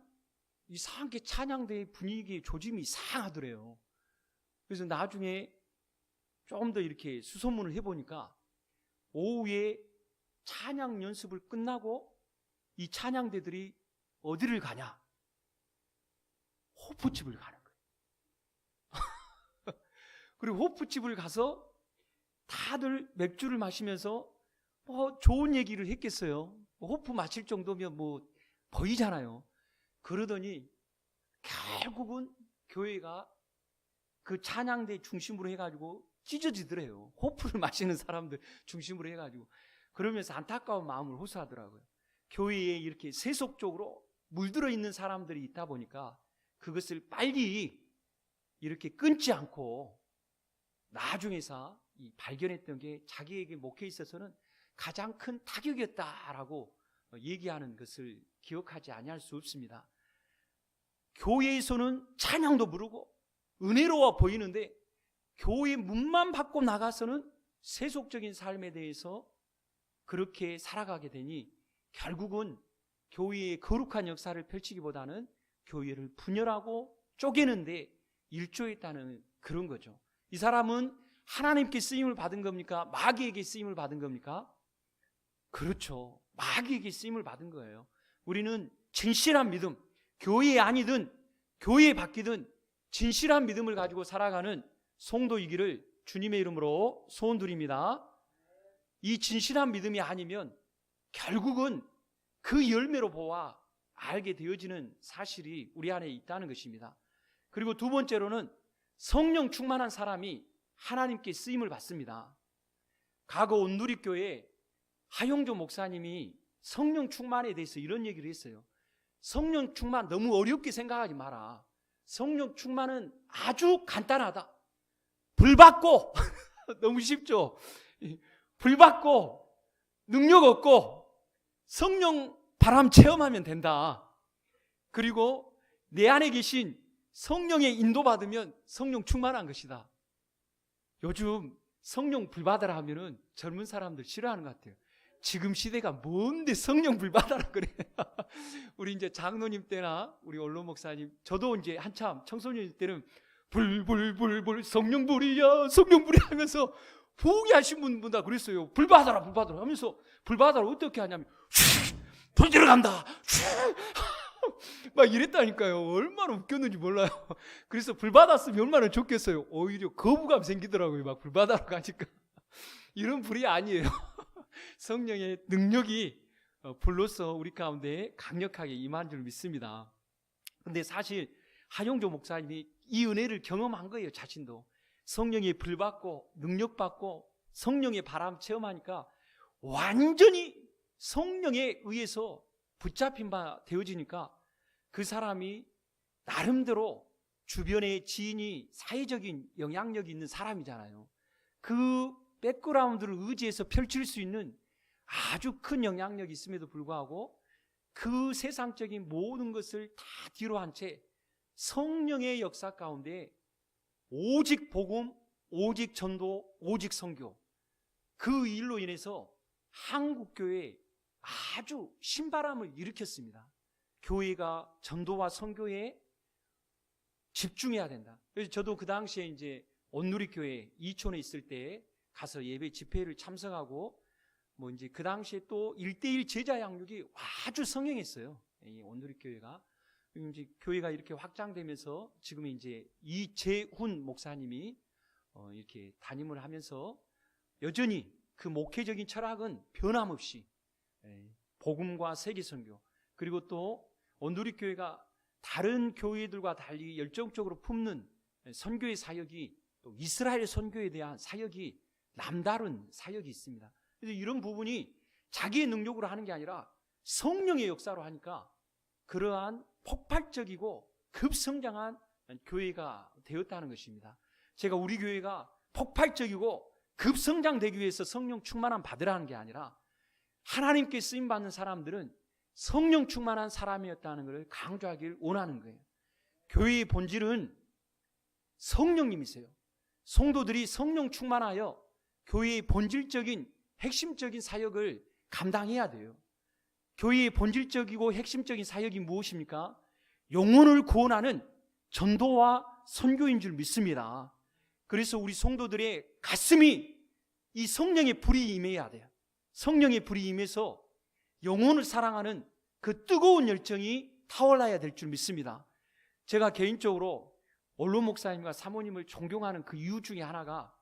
이상하게 찬양대의 분위기의 조짐이 이상하더래요. 그래서 나중에 좀 더 이렇게 수소문을 해보니까 오후에 찬양 연습을 끝나고 이 찬양대들이 어디를 가냐? 호프집을 가는 거예요. 그리고 호프집을 가서 다들 맥주를 마시면서 뭐 좋은 얘기를 했겠어요. 호프 마실 정도면 뭐 보이잖아요. 그러더니 결국은 교회가 그 찬양대 중심으로 해가지고 찢어지더래요. 호프를 마시는 사람들 중심으로 해가지고. 그러면서 안타까운 마음을 호소하더라고요. 교회에 이렇게 세속적으로 물들어 있는 사람들이 있다 보니까 그것을 빨리 이렇게 끊지 않고 나중에서 발견했던 게 자기에게 목회에 있어서는 가장 큰 타격이었다라고 얘기하는 것을 기억하지 아니할 수 없습니다. 교회에서는 찬양도 부르고 은혜로워 보이는데 교회 문만 받고 나가서는 세속적인 삶에 대해서 그렇게 살아가게 되니 결국은 교회의 거룩한 역사를 펼치기보다는 교회를 분열하고 쪼개는데 일조했다는 그런 거죠. 이 사람은 하나님께 쓰임을 받은 겁니까? 마귀에게 쓰임을 받은 겁니까? 그렇죠. 마귀에게 쓰임을 받은 거예요. 우리는 진실한 믿음, 교회에 아니든 교회에 바뀌든 진실한 믿음을 가지고 살아가는 성도이기를 주님의 이름으로 소원드립니다. 이 진실한 믿음이 아니면 결국은 그 열매로 보아 알게 되어지는 사실이 우리 안에 있다는 것입니다. 그리고 두 번째로는 성령 충만한 사람이 하나님께 쓰임을 받습니다. 과거 온누리교회 하용조 목사님이 성령 충만에 대해서 이런 얘기를 했어요. 성령 충만 너무 어렵게 생각하지 마라. 성령 충만은 아주 간단하다. 불 받고 너무 쉽죠. 불 받고 능력 얻고 성령 바람 체험하면 된다. 그리고 내 안에 계신 성령의 인도받으면 성령 충만한 것이다. 요즘 성령 불 받아라 하면은 젊은 사람들 싫어하는 것 같아요. 지금 시대가 뭔데 성령 불 받아라 그래. 우리 이제 장로님 때나 우리 원로 목사님, 저도 이제 한참 청소년일 때는 불 성령 불이야 성령 불이 하면서 포기하신 분들 다 그랬어요. 불 받아라 하면서 불 받아라 어떻게 하냐면 불 들어간다 막 이랬다니까요. 얼마나 웃겼는지 몰라요. 그래서 불 받았으면 얼마나 좋겠어요. 오히려 거부감 생기더라고요. 막 불 받아라 가니까. 이런 불이 아니에요. 성령의 능력이 불로서 우리 가운데 강력하게 임한 줄 믿습니다. 근데 사실 하용조 목사님이 이 은혜를 경험한 거예요. 자신도 성령의 불 받고 능력 받고 성령의 바람 체험하니까 완전히 성령에 의해서 붙잡힌 바 되어지니까 그 사람이 나름대로 주변의 지인이 사회적인 영향력이 있는 사람이잖아요. 그 백그라운드를 의지해서 펼칠 수 있는 아주 큰 영향력이 있음에도 불구하고 그 세상적인 모든 것을 다 뒤로 한 채 성령의 역사 가운데 오직 복음, 오직 전도, 오직 선교, 그 일로 인해서 한국교회에 아주 신바람을 일으켰습니다. 교회가 전도와 선교에 집중해야 된다. 그래서 저도 그 당시에 이제 온누리교회 이촌에 있을 때 가서 예배 집회를 참석하고 뭐 이제 그 당시에 또 1대1 제자 양육이 아주 성행했어요. 이 온누리 교회가. 이제 교회가 이렇게 확장되면서 지금 이제 이재훈 목사님이 이렇게 담임을 하면서 여전히 그 목회적인 철학은 변함없이 복음과 세계 선교, 그리고 또 온누리 교회가 다른 교회들과 달리 열정적으로 품는 선교의 사역이, 또 이스라엘 선교에 대한 사역이 남다른 사역이 있습니다. 그래서 이런 부분이 자기의 능력으로 하는 게 아니라 성령의 역사로 하니까 그러한 폭발적이고 급성장한 교회가 되었다는 것입니다. 제가 우리 교회가 폭발적이고 급성장되기 위해서 성령 충만함 받으라는 게 아니라 하나님께 쓰임받는 사람들은 성령 충만한 사람이었다는 것을 강조하길 원하는 거예요. 교회의 본질은 성령님이세요. 성도들이 성령 충만하여 교회의 본질적인 핵심적인 사역을 감당해야 돼요. 교회의 본질적이고 핵심적인 사역이 무엇입니까? 영혼을 구원하는 전도와 선교인 줄 믿습니다. 그래서 우리 성도들의 가슴이 이 성령의 불이 임해야 돼요. 성령의 불이 임해서 영혼을 사랑하는 그 뜨거운 열정이 타올라야 될 줄 믿습니다. 제가 개인적으로 원로 목사님과 사모님을 존경하는 그 이유 중에 하나가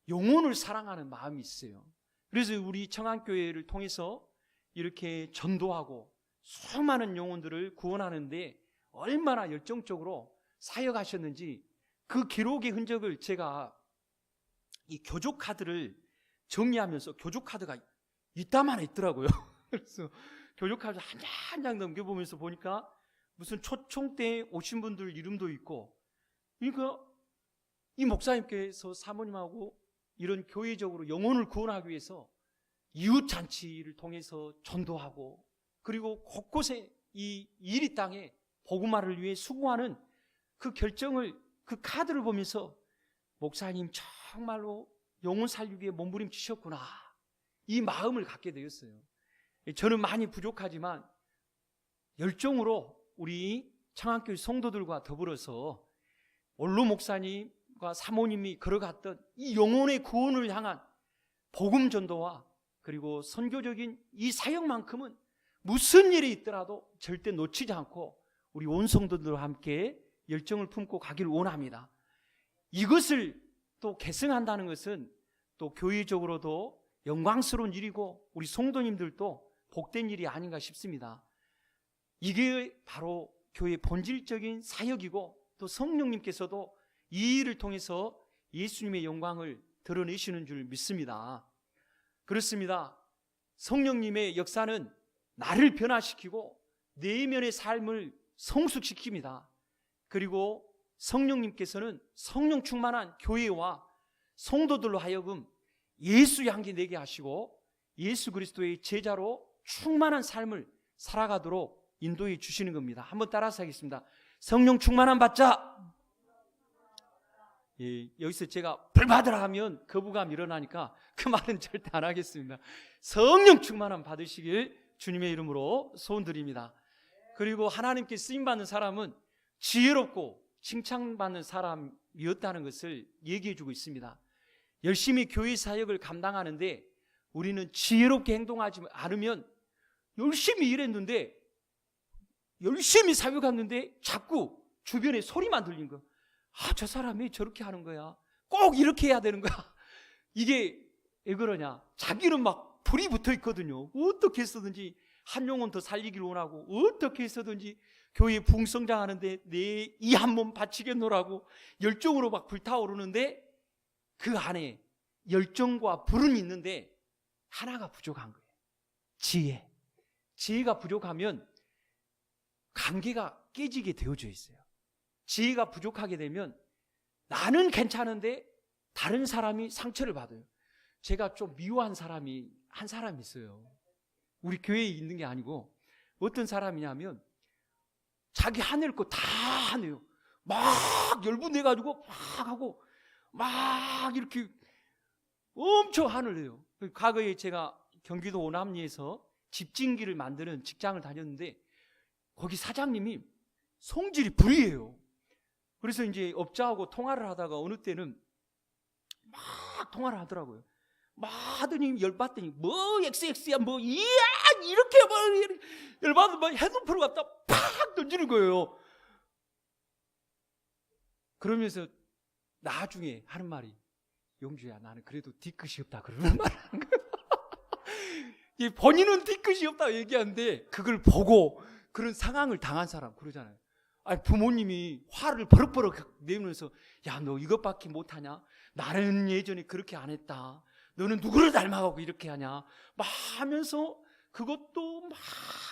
영혼을 사랑하는 마음이 있어요. 그래서 우리 청안교회를 통해서 이렇게 전도하고 수많은 영혼들을 구원하는데 얼마나 열정적으로 사역하셨는지 그 기록의 흔적을 제가 이 교족카드를 정리하면서, 교족카드가 이따만 있더라고요. 그래서 교족카드 한 장 한 장 넘겨보면서 보니까 무슨 초청 때 오신 분들 이름도 있고, 그러니까 이 목사님께서 사모님하고 이런 교회적으로 영혼을 구원하기 위해서 이웃잔치를 통해서 전도하고, 그리고 곳곳에 이 이리 땅에 복음화를 위해 수고하는 그 결정을, 그 카드를 보면서 목사님 정말로 영혼 살리기 위해 몸부림치셨구나, 이 마음을 갖게 되었어요. 저는 많이 부족하지만 열정으로 우리 청안교회 성도들과 더불어서 원로 목사님과 사모님이 걸어갔던 이 영혼의 구원을 향한 복음 전도와 그리고 선교적인 이 사역만큼은 무슨 일이 있더라도 절대 놓치지 않고 우리 온 성도들과 함께 열정을 품고 가기를 원합니다. 이것을 또 계승한다는 것은 또 교회적으로도 영광스러운 일이고 우리 성도님들도 복된 일이 아닌가 싶습니다. 이게 바로 교회의 본질적인 사역이고, 또 성령님께서도 이 일을 통해서 예수님의 영광을 드러내시는 줄 믿습니다. 그렇습니다. 성령님의 역사는 나를 변화시키고 내면의 삶을 성숙시킵니다. 그리고 성령님께서는 성령 충만한 교회와 성도들로 하여금 예수 향기 내게 하시고 예수 그리스도의 제자로 충만한 삶을 살아가도록 인도해 주시는 겁니다. 한번 따라서 하겠습니다. 성령 충만함 받자. 예, 여기서 제가 불 받으라 하면 거부감 일어나니까 그 말은 절대 안 하겠습니다. 성령 충만함 받으시길 주님의 이름으로 소원드립니다. 그리고 하나님께 쓰임받는 사람은 지혜롭고 칭찬받는 사람이었다는 것을 얘기해 주고 있습니다. 열심히 교회 사역을 감당하는데 우리는 지혜롭게 행동하지 않으면, 열심히 일했는데 열심히 사역했는데 자꾸 주변에 소리만 들린 거야. 아, 저 사람이 저렇게 하는 거야, 꼭 이렇게 해야 되는 거야. 이게 왜 그러냐, 자기는 막 불이 붙어 있거든요. 어떻게 해서든지 한 영혼 더 살리기를 원하고, 어떻게 해서든지 교회 풍성장하는데 내 이 한 몸 바치겠노라고 열정으로 막 불타오르는데 그 안에 열정과 불은 있는데 하나가 부족한 거예요. 지혜가 부족하면 관계가 깨지게 되어져 있어요. 지혜가 부족하게 되면 나는 괜찮은데 다른 사람이 상처를 받아요. 제가 좀 미워한 사람이 한 사람 있어요. 우리 교회에 있는 게 아니고, 어떤 사람이냐면 자기 하낼 거 다 하네요. 막 열분해가지고 막 하고 막 이렇게 엄청 한을 해요. 과거에 제가 경기도 오남리에서 집진기를 만드는 직장을 다녔는데 거기 사장님이 성질이 불이에요. 그래서 이제 업자하고 통화를 하다가 어느 때는 막 통화를 하더라고요. 막 하더니 열받더니 뭐 XX야 뭐 이야 이렇게 뭐 열받으면 막 핸드폰을 갖다 팍 던지는 거예요. 그러면서 나중에 하는 말이, 용주야 나는 그래도 뒤끝이 없다 그러는 말 하는 거예요. 본인은 뒤끝이 없다고 얘기하는데 그걸 보고 그런 상황을 당한 사람 그러잖아요. 아니 부모님이 화를 버럭버럭 내면서 야 너 이것밖에 못하냐? 나는 예전에 그렇게 안 했다. 너는 누구를 닮아가고 이렇게 하냐? 막 하면서 그것도 막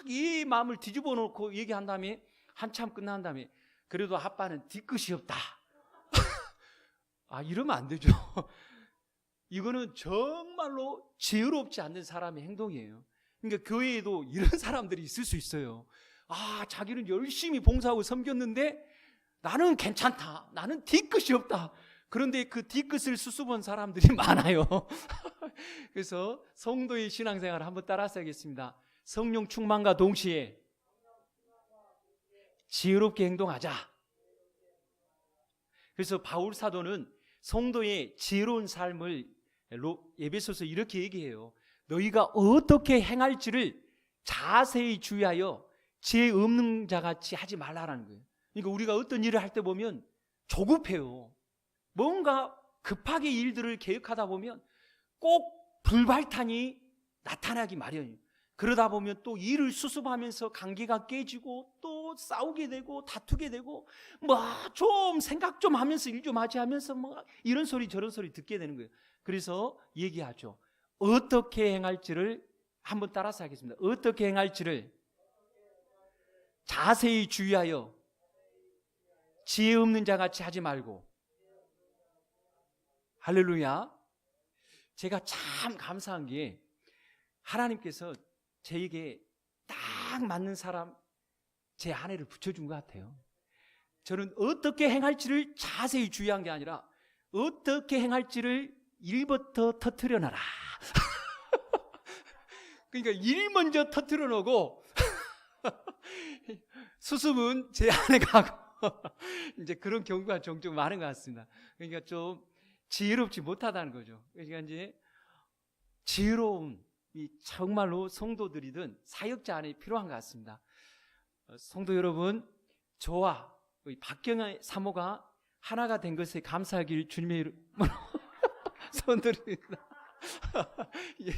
이 마음을 뒤집어 놓고 얘기한 다음에 한참 끝난 다음에 그래도 아빠는 뒤끝이 없다. 아 이러면 안 되죠. 이거는 정말로 지혜롭지 않는 사람의 행동이에요. 그러니까 교회에도 이런 사람들이 있을 수 있어요. 아 자기는 열심히 봉사하고 섬겼는데 나는 괜찮다. 나는 뒤끝이 없다. 그런데 그 뒤끝을 수습한 사람들이 많아요. 그래서 성도의 신앙생활을 한번 따라서 하겠습니다. 성령 충만과 동시에 지혜롭게 행동하자. 그래서 바울 사도는 성도의 지혜로운 삶을 에베소서 이렇게 얘기해요. 너희가 어떻게 행할지를 자세히 주의하여 지혜 없는 자같이 하지 말라라는 거예요. 그러니까 우리가 어떤 일을 할 때 보면 조급해요. 뭔가 급하게 일들을 계획하다 보면 꼭 불발탄이 나타나기 마련이에요. 그러다 보면 또 일을 수습하면서 관계가 깨지고 또 싸우게 되고 다투게 되고 뭐 좀 생각 좀 하면서 일 좀 하지 하면서 뭐 이런 소리 저런 소리 듣게 되는 거예요. 그래서 얘기하죠. 어떻게 행할지를 한번 따라서 하겠습니다. 어떻게 행할지를 자세히 주의하여 지혜 없는 자같이 하지 말고. 할렐루야. 제가 참 감사한 게 하나님께서 저에게 딱 맞는 사람 제 아내를 붙여준 것 같아요. 저는 어떻게 행할지를 자세히 주의한 게 아니라 어떻게 행할지를 일부터 터뜨려 놔라. 그러니까 일 먼저 터뜨려 놓고 수습은 제 아내가 하고 이제 그런 경우가 종종 많은 것 같습니다. 그러니까 좀 지혜롭지 못하다는 거죠. 그러니까 이제 지혜로운 이 정말로 성도들이든 사역자 안에 필요한 것 같습니다. 성도 여러분, 저와 박경아 사모가 하나가 된 것에 감사하길 주님의 이름으로 손드립니다. 예,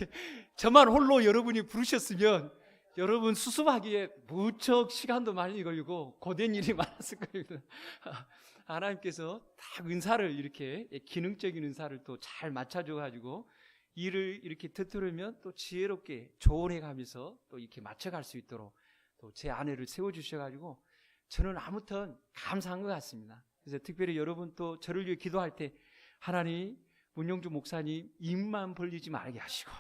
저만 홀로 여러분이 부르셨으면 여러분 수습하기에 무척 시간도 많이 걸리고 고된 일이 많았을 겁니다. 하나님께서 딱 은사를 이렇게 기능적인 은사를 또 잘 맞춰줘가지고 일을 이렇게 터뜨리면 또 지혜롭게 조언해가면서 또 이렇게 맞춰갈 수 있도록 또 제 아내를 세워주셔가지고 저는 아무튼 감사한 것 같습니다. 그래서 특별히 여러분 또 저를 위해 기도할 때 하나님 문용주 목사님 입만 벌리지 말게 하시고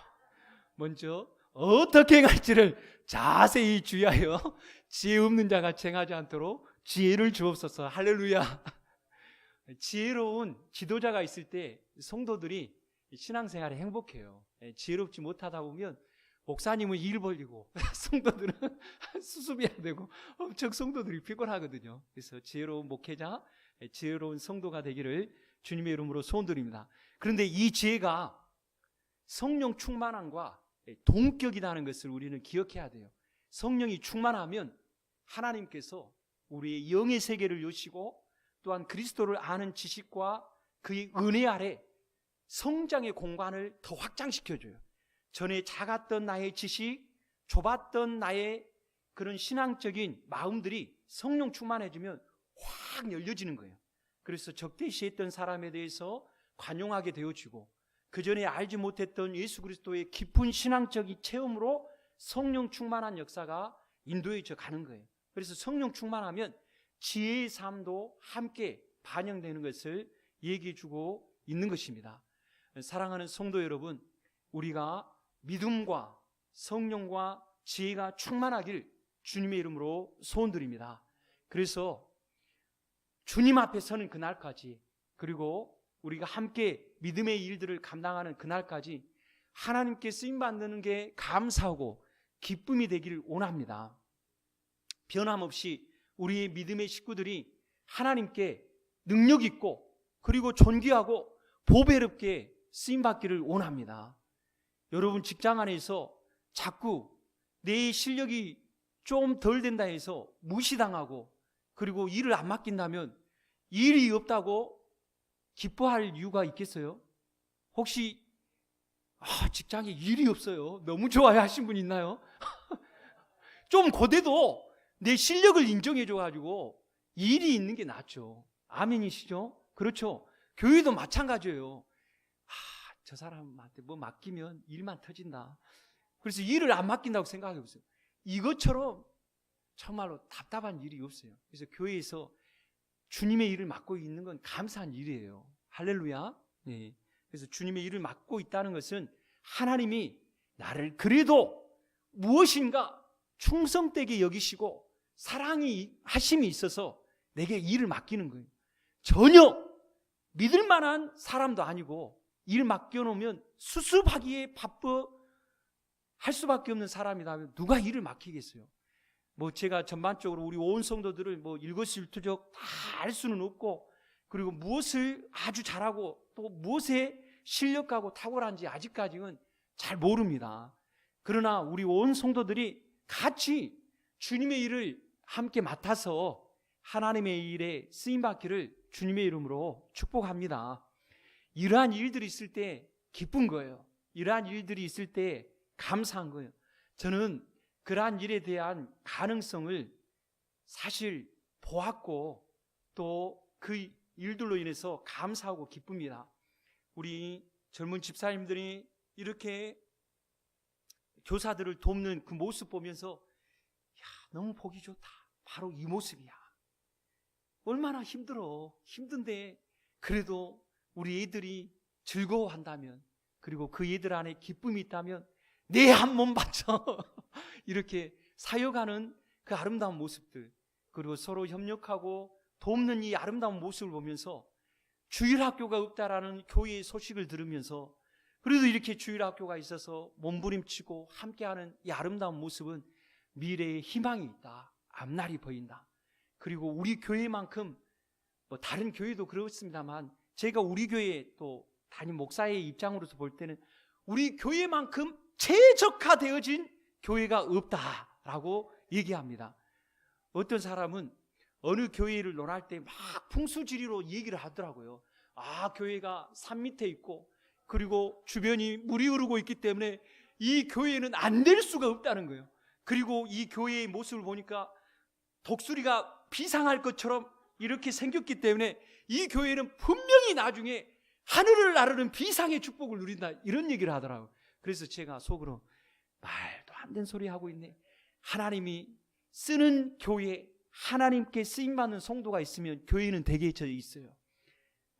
먼저 어떻게 행할지를 자세히 주의하여 지혜 없는 자가 행하지 않도록 지혜를 주옵소서. 할렐루야. 지혜로운 지도자가 있을 때 성도들이 신앙생활에 행복해요. 지혜롭지 못하다 보면 목사님은 일 벌리고 성도들은 수습해야 되고 엄청 성도들이 피곤하거든요. 그래서 지혜로운 목회자, 지혜로운 성도가 되기를 주님의 이름으로 소원드립니다. 그런데 이 지혜가 성령 충만함과 동격이라는 것을 우리는 기억해야 돼요. 성령이 충만하면 하나님께서 우리의 영의 세계를 여시고 또한 그리스도를 아는 지식과 그의 은혜 아래 성장의 공간을 더 확장시켜줘요. 전에 작았던 나의 지식, 좁았던 나의 그런 신앙적인 마음들이 성령 충만해지면 확 열려지는 거예요. 그래서 적대시했던 사람에 대해서 관용하게 되어지고 그 전에 알지 못했던 예수 그리스도의 깊은 신앙적인 체험으로 성령 충만한 역사가 인도해져 가는 거예요. 그래서 성령 충만하면 지혜의 삶도 함께 반영되는 것을 얘기해 주고 있는 것입니다. 사랑하는 성도 여러분, 우리가 믿음과 성령과 지혜가 충만하길 주님의 이름으로 소원드립니다. 그래서 주님 앞에 서는 그날까지, 그리고 우리가 함께 믿음의 일들을 감당하는 그날까지 하나님께 쓰임받는 게 감사하고 기쁨이 되기를 원합니다. 변함없이 우리의 믿음의 식구들이 하나님께 능력 있고 그리고 존귀하고 보배롭게 쓰임받기를 원합니다. 여러분 직장 안에서 자꾸 내 실력이 좀 덜 된다 해서 무시당하고 그리고 일을 안 맡긴다면 일이 없다고 기뻐할 이유가 있겠어요? 혹시 직장에 일이 없어요, 너무 좋아요 하신 분 있나요? 좀 고대도 내 실력을 인정해줘가지고 일이 있는 게 낫죠. 아멘이시죠? 그렇죠. 교회도 마찬가지예요. 저 사람한테 뭐 맡기면 일만 터진다. 그래서 일을 안 맡긴다고 생각해보세요. 이것처럼 정말로 답답한 일이 없어요. 그래서 교회에서 주님의 일을 맡고 있는 건 감사한 일이에요. 할렐루야. 네. 그래서 주님의 일을 맡고 있다는 것은 하나님이 나를 그래도 무엇인가 충성되게 여기시고 사랑이 하심이 있어서 내게 일을 맡기는 거예요. 전혀 믿을 만한 사람도 아니고 일 맡겨놓으면 수습하기에 바빠 할 수밖에 없는 사람이라면 누가 일을 맡기겠어요? 뭐 제가 전반적으로 우리 온 성도들을 뭐 일거수일투족 다 알 수는 없고, 그리고 무엇을 아주 잘하고 또 무엇에 실력하고 탁월한지 아직까지는 잘 모릅니다. 그러나 우리 온 성도들이 같이 주님의 일을 함께 맡아서 하나님의 일에 쓰임받기를 주님의 이름으로 축복합니다. 이러한 일들이 있을 때 기쁜 거예요. 이러한 일들이 있을 때 감사한 거예요. 저는 그러한 일에 대한 가능성을 사실 보았고 또 그 일들로 인해서 감사하고 기쁩니다. 우리 젊은 집사님들이 이렇게 교사들을 돕는 그 모습 보면서 너무 보기 좋다. 바로 이 모습이야. 얼마나 힘든데 그래도 우리 애들이 즐거워한다면, 그리고 그 애들 안에 기쁨이 있다면 내 한 몸 바쳐 이렇게 사역하는 그 아름다운 모습들, 그리고 서로 협력하고 돕는 이 아름다운 모습을 보면서 주일학교가 없다라는 교회의 소식을 들으면서 그래도 이렇게 주일학교가 있어서 몸부림치고 함께하는 이 아름다운 모습은 미래에 희망이 있다, 앞날이 보인다. 그리고 우리 교회만큼 뭐 다른 교회도 그렇습니다만 제가 우리 교회 또 담임 목사의 입장으로서 볼 때는 우리 교회만큼 최적화되어진 교회가 없다라고 얘기합니다. 어떤 사람은 어느 교회를 논할 때 막 풍수지리로 얘기를 하더라고요. 교회가 산 밑에 있고 그리고 주변이 물이 흐르고 있기 때문에 이 교회는 안 될 수가 없다는 거예요. 그리고 이 교회의 모습을 보니까 독수리가 비상할 것처럼 이렇게 생겼기 때문에 이 교회는 분명히 나중에 하늘을 나르는 비상의 축복을 누린다, 이런 얘기를 하더라고요. 그래서 제가 속으로 말도 안 되는 소리 하고 있네. 하나님이 쓰는 교회, 하나님께 쓰임받는 성도가 있으면 교회는 대개 져 있어요.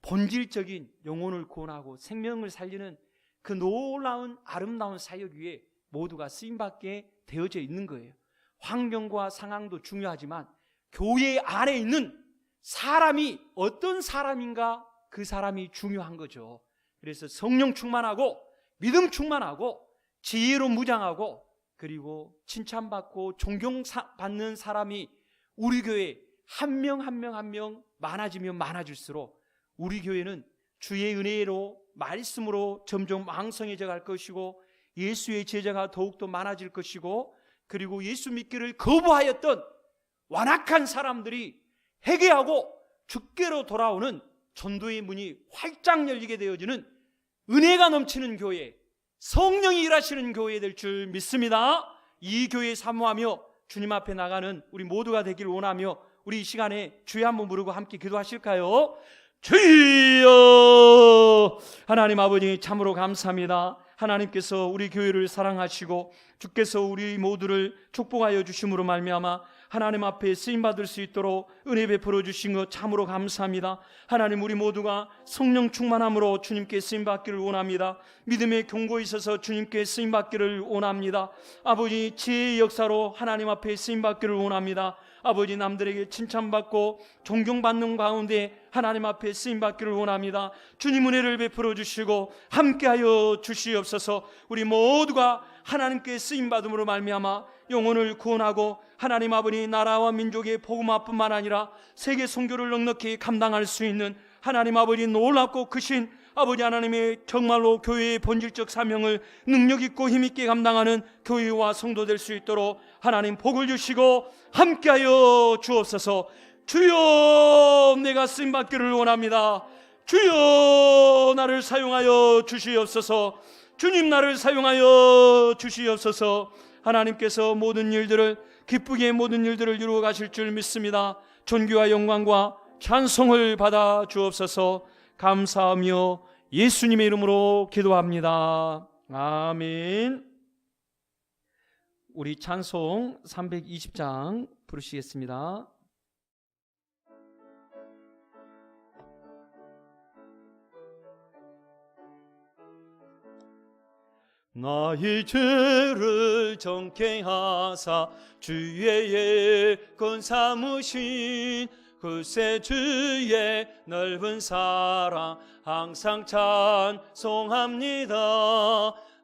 본질적인 영혼을 구원하고 생명을 살리는 그 놀라운 아름다운 사역 위에 모두가 쓰임받게 되어져 있는 거예요. 환경과 상황도 중요하지만 교회 안에 있는 사람이 어떤 사람인가, 그 사람이 중요한 거죠. 그래서 성령 충만하고 믿음 충만하고 지혜로 무장하고 그리고 칭찬받고 존경받는 사람이 우리 교회 한 명 한 명 한 명 많아지면 많아질수록 우리 교회는 주의 은혜로 말씀으로 점점 왕성해져 갈 것이고 예수의 제자가 더욱더 많아질 것이고, 그리고 예수 믿기를 거부하였던 완악한 사람들이 회개하고 주께로 돌아오는 전도의 문이 활짝 열리게 되어지는 은혜가 넘치는 교회, 성령이 일하시는 교회 될 줄 믿습니다. 이 교회 사모하며 주님 앞에 나가는 우리 모두가 되길 원하며 우리 이 시간에 주여 한번 부르고 함께 기도하실까요? 주여! 하나님 아버지, 참으로 감사합니다. 하나님께서 우리 교회를 사랑하시고 주께서 우리 모두를 축복하여 주심으로 말미암아 하나님 앞에 쓰임받을 수 있도록 은혜 베풀어 주신 것 참으로 감사합니다. 하나님, 우리 모두가 성령 충만함으로 주님께 쓰임받기를 원합니다. 믿음의 경고에 있어서 주님께 쓰임받기를 원합니다. 아버지, 지혜의 역사로 하나님 앞에 쓰임받기를 원합니다. 아버지, 남들에게 칭찬받고 존경받는 가운데 하나님 앞에 쓰임받기를 원합니다. 주님 은혜를 베풀어 주시고 함께하여 주시옵소서. 우리 모두가 하나님께 쓰임받음으로 말미암아 영혼을 구원하고 하나님 아버지 나라와 민족의 복음화뿐만 아니라 세계 선교를 넉넉히 감당할 수 있는 하나님 아버지 놀랍고 크신 아버지 하나님의 정말로 교회의 본질적 사명을 능력있고 힘있게 감당하는 교회와 성도 될 수 있도록 하나님 복을 주시고 함께하여 주옵소서. 주여, 내가 쓰임받기를 원합니다. 주여, 나를 사용하여 주시옵소서. 주님, 나를 사용하여 주시옵소서. 하나님께서 모든 일들을 기쁘게 모든 일들을 이루어 가실 줄 믿습니다. 존귀와 영광과 찬송을 받아 주옵소서. 감사하며 예수님의 이름으로 기도합니다. 아멘. 우리 찬송 320장 부르시겠습니다. 나의 죄를 정케 하사 주의 예건 삼으신 그새 주의 넓은 사랑 항상 찬송합니다.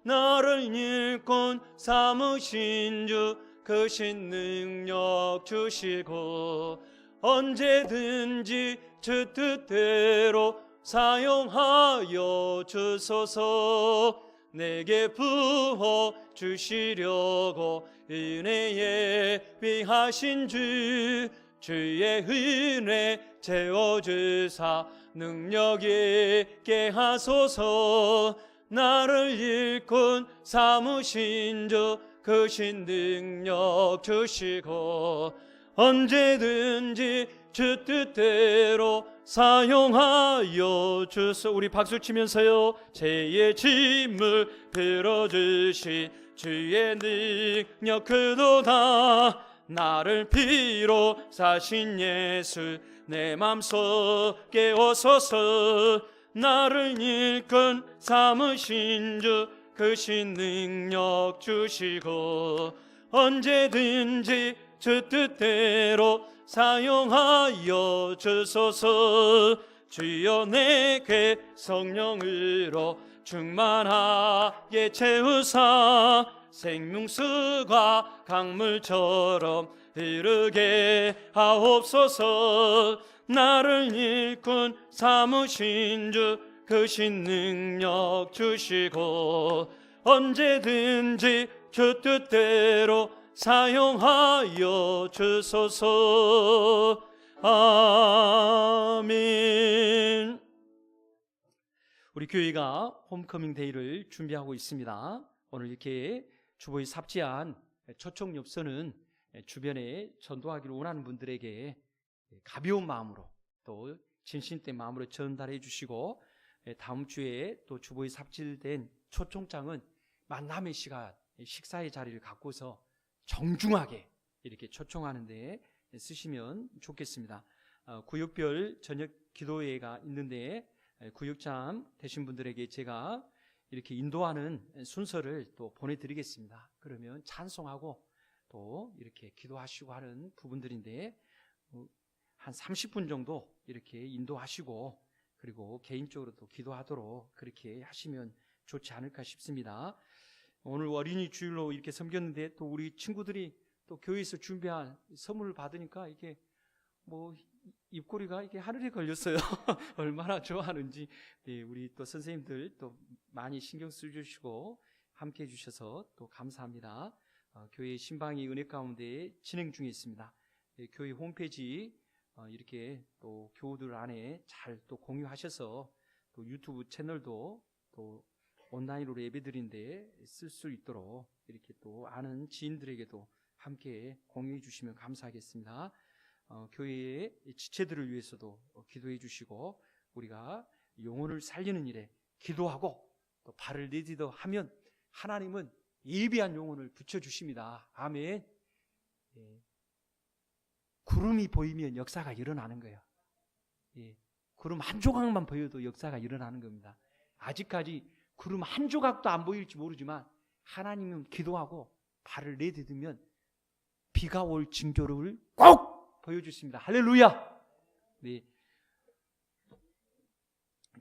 나를 일꾼 삼으신 주 크신 능력 주시고 언제든지 주 뜻대로 사용하여 주소서. 내게 부어 주시려고 은혜에 위하신 주 주의 은혜 채워주사 능력 있게 하소서. 나를 일꾼 삼으신 주 크신 능력 주시고 언제든지 주 뜻대로 사용하여 주소. 우리 박수 치면서요. 죄의 짐을 들어주신 주의 능력 그도다. 나를 피로 사신 예수 내 맘속에 오소서. 나를 일꾼 삼으신 주 크신 능력 주시고 언제든지 주 뜻대로 사용하여 주소서. 주여, 내게 성령으로 충만하게 채우사 생명수가 강물처럼 흐르게 하옵소서. 나를 일꾼 삼으신 주 크신 능력 주시고 언제든지 주 뜻대로 사용하여 주소서. 아멘. 우리 교회가 홈커밍 데이를 준비하고 있습니다. 오늘 이렇게 주보에 삽지한 초청 엽서는 주변에 전도하기를 원하는 분들에게 가벼운 마음으로 또 진심된 마음으로 전달해 주시고 다음 주에 또 주보에 삽질된 초청장은 만남의 시간, 식사의 자리를 갖고서 정중하게 이렇게 초청하는데 쓰시면 좋겠습니다. 구역별 저녁 기도회가 있는데 구역장 되신 분들에게 제가 이렇게 인도하는 순서를 또 보내드리겠습니다. 그러면 찬송하고 또 이렇게 기도하시고 하는 부분들인데 한 30분 정도 이렇게 인도하시고 그리고 개인적으로도 기도하도록 그렇게 하시면 좋지 않을까 싶습니다. 오늘 어린이 주일로 이렇게 섬겼는데 또 우리 친구들이 또 교회에서 준비한 선물을 받으니까 이게 뭐 입꼬리가 이게 하늘에 걸렸어요. 얼마나 좋아하는지. 네, 우리 또 선생님들 또 많이 신경 써주시고 함께 해주셔서 또 감사합니다. 교회 신방이 은혜 가운데 진행 중에 있습니다. 네, 교회 홈페이지 이렇게 또 교우들 안에 잘 또 공유하셔서 또 유튜브 채널도 또 온라인으로 예배드린데 쓸 수 있도록 이렇게 또 아는 지인들에게도 함께 공유해 주시면 감사하겠습니다. 교회의 지체들을 위해서도 기도해 주시고 우리가 영혼을 살리는 일에 기도하고 또 발을 내디뎌 하면 하나님은 예비한 영혼을 붙여주십니다. 아멘. 예. 구름이 보이면 역사가 일어나는 거예요. 예. 구름 한 조각만 보여도 역사가 일어나는 겁니다. 아직까지 구름 한 조각도 안 보일지 모르지만 하나님은 기도하고 발을 내디디면 비가 올 징조를 꼭 보여주십니다. 할렐루야. 네.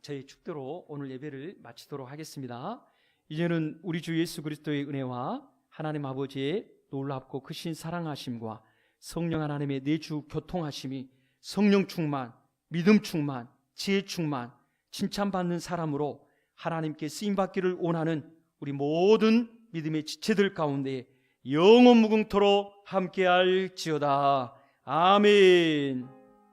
저희 축도로 오늘 예배를 마치도록 하겠습니다. 이제는 우리 주 예수 그리스도의 은혜와 하나님 아버지의 놀랍고 크신 사랑하심과 성령 하나님의 내주 교통하심이 성령 충만, 믿음 충만, 지혜 충만, 칭찬받는 사람으로 하나님께 쓰임받기를 원하는 우리 모든 믿음의 지체들 가운데 영원 무궁토록 함께할지어다. 아멘.